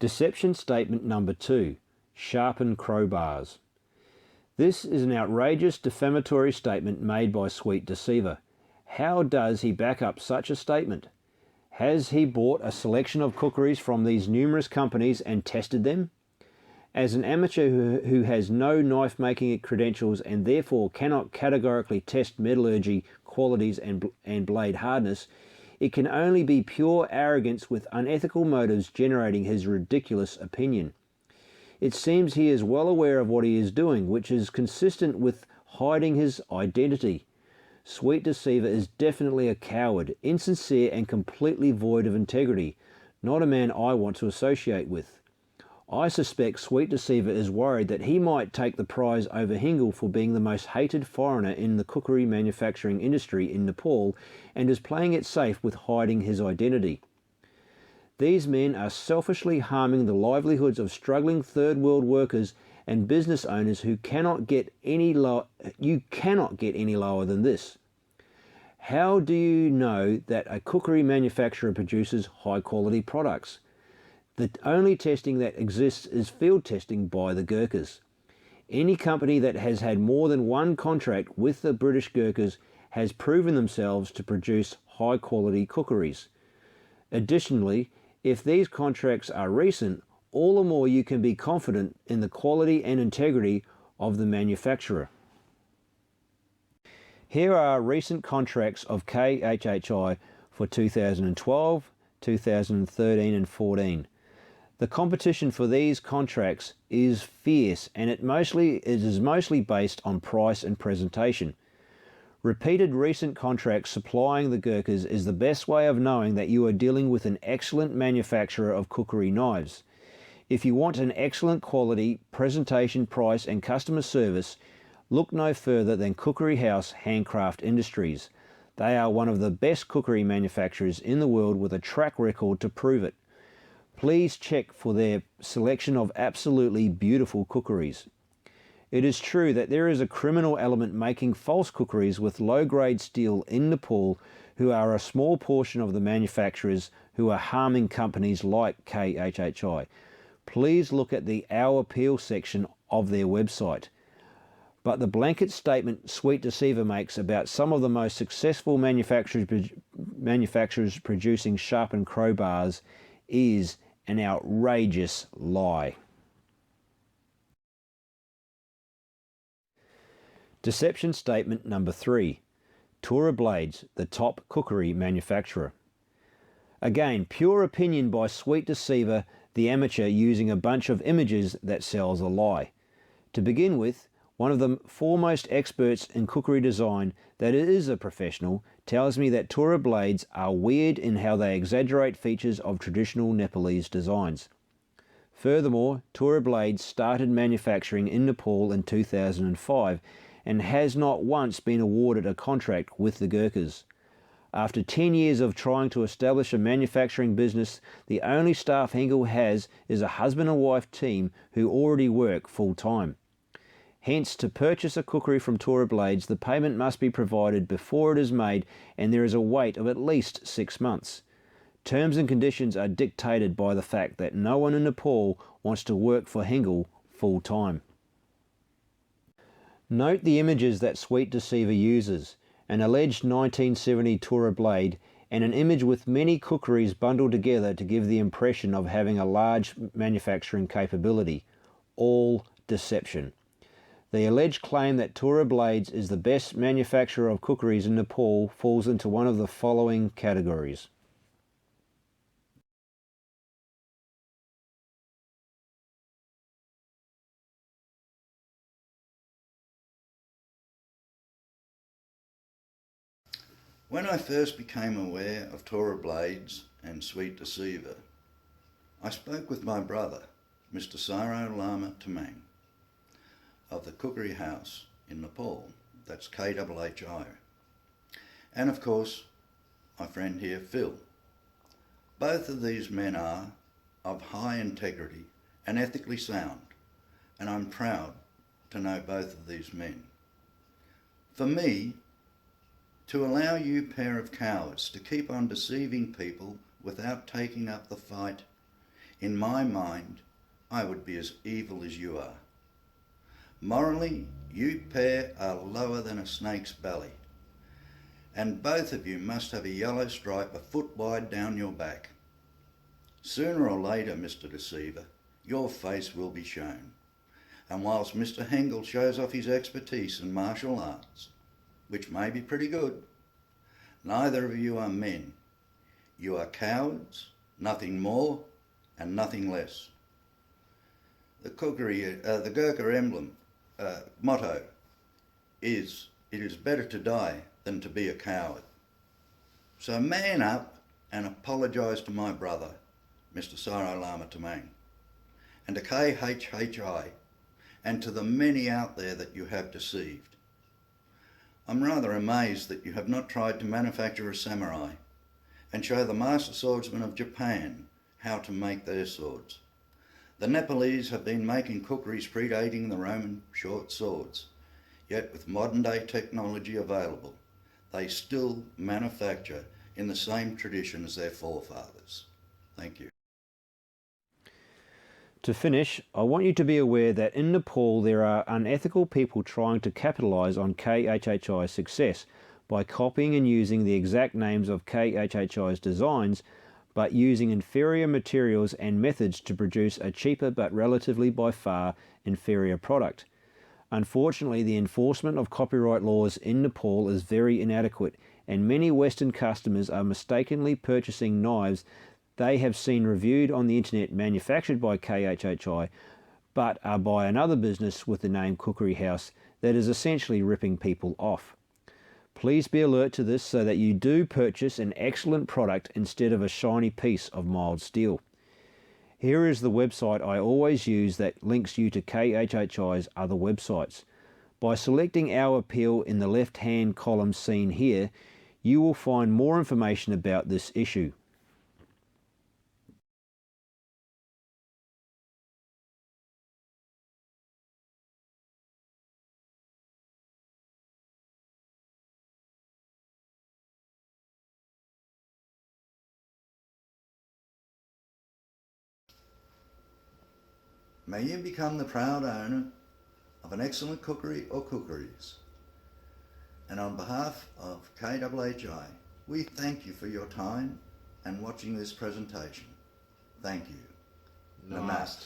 Deception statement number 2. Sharpen crowbars. This is an outrageous defamatory statement made by Sweet Deceiver. How does he back up such a statement? Has he bought a selection of kukris from these numerous companies and tested them? As an amateur who has no knife-making credentials and therefore cannot categorically test metallurgy qualities and blade hardness, it can only be pure arrogance with unethical motives generating his ridiculous opinion. It seems he is well aware of what he is doing, which is consistent with hiding his identity. Sweet Deceiver is definitely a coward, insincere and completely void of integrity, not a man I want to associate with. I suspect Sweet Deceiver is worried that he might take the prize over Hengle for being the most hated foreigner in the cookery manufacturing industry in Nepal and is playing it safe with hiding his identity. These men are selfishly harming the livelihoods of struggling third world workers and business owners who cannot get any lower than this. How do you know that a cookery manufacturer produces high quality products? The only testing that exists is field testing by the Gurkhas. Any company that has had more than one contract with the British Gurkhas has proven themselves to produce high quality cookeries. Additionally, if these contracts are recent, all the more you can be confident in the quality and integrity of the manufacturer. Here are recent contracts of KHHI for 2012, 2013 and 14. The competition for these contracts is fierce and it is mostly based on price and presentation. Repeated recent contracts supplying the Gurkhas is the best way of knowing that you are dealing with an excellent manufacturer of cookery knives. If you want an excellent quality, presentation, price and customer service, look no further than Cookery House Handcraft Industries. They are one of the best cookery manufacturers in the world with a track record to prove it. Please check for their selection of absolutely beautiful cookeries. It is true that there is a criminal element making false cookeries with low-grade steel in Nepal who are a small portion of the manufacturers who are harming companies like KHHI. Please look at the Our Appeal section of their website. But the blanket statement Sweet Deceiver makes about some of the most successful manufacturers producing sharpened crowbars is an outrageous lie. Deception statement number 3. Tura Blades, the top cookery manufacturer. Again, pure opinion by Sweet Deceiver, the amateur, using a bunch of images that sells a lie. To begin with, one of the foremost experts in cookery design that is a professional tells me that Tura blades are weird in how they exaggerate features of traditional Nepalese designs. Furthermore, Tura blades started manufacturing in Nepal in 2005 and has not once been awarded a contract with the Gurkhas. After 10 years of trying to establish a manufacturing business, the only staff Hengle has is a husband and wife team who already work full-time. Hence, to purchase a cookery from Tura Blades, the payment must be provided before it is made and there is a wait of at least 6 months. Terms and conditions are dictated by the fact that no one in Nepal wants to work for Hengle full-time. Note the images that Sweet Deceiver uses, an alleged 1970 Tura blade and an image with many cookeries bundled together to give the impression of having a large manufacturing capability. All deception. The alleged claim that Tura Blades is the best manufacturer of cookeries in Nepal falls into one of the following categories. When I first became aware of Tura Blades and Sweet Deceiver, I spoke with my brother, Mr. Sairo Lama Tamang, of the Cookery House in Nepal, that's KHHI, and of course my friend here, Phil. Both of these men are of high integrity and ethically sound, and I'm proud to know both of these men. For me, to allow you pair of cowards to keep on deceiving people without taking up the fight in my mind, I would be as evil as you are. Morally, you pair are lower than a snake's belly, and both of you must have a yellow stripe a foot wide down your back. Sooner or later, Mr. Deceiver, your face will be shown, and whilst Mr. Hengle shows off his expertise in martial arts, which may be pretty good, neither of you are men. You are cowards, nothing more and nothing less. The Kukri, the Gurkha emblem motto is, "It is better to die than to be a coward." So man up and apologise to my brother, Mr. Sairo Lama Tamang, and to KHHI, and to the many out there that you have deceived. I'm rather amazed that you have not tried to manufacture a samurai and show the master swordsmen of Japan how to make their swords. The Nepalese have been making kukris predating the Roman short swords, yet with modern day technology available, they still manufacture in the same tradition as their forefathers. Thank you. To finish, I want you to be aware that in Nepal there are unethical people trying to capitalise on KHHI's success by copying and using the exact names of KHHI's designs, but using inferior materials and methods to produce a cheaper but relatively by far inferior product. Unfortunately, the enforcement of copyright laws in Nepal is very inadequate, and many Western customers are mistakenly purchasing knives they have seen reviewed on the internet manufactured by KHHI, but are by another business with the name Kukri House that is essentially ripping people off. Please be alert to this so that you do purchase an excellent product instead of a shiny piece of mild steel. Here is the website I always use that links you to KHHI's other websites. By selecting our appeal in the left-hand column seen here, you will find more information about this issue. May you become the proud owner of an excellent cookery or cookeries. And on behalf of KHHI, we thank you for your time and watching this presentation. Thank you. Namaste.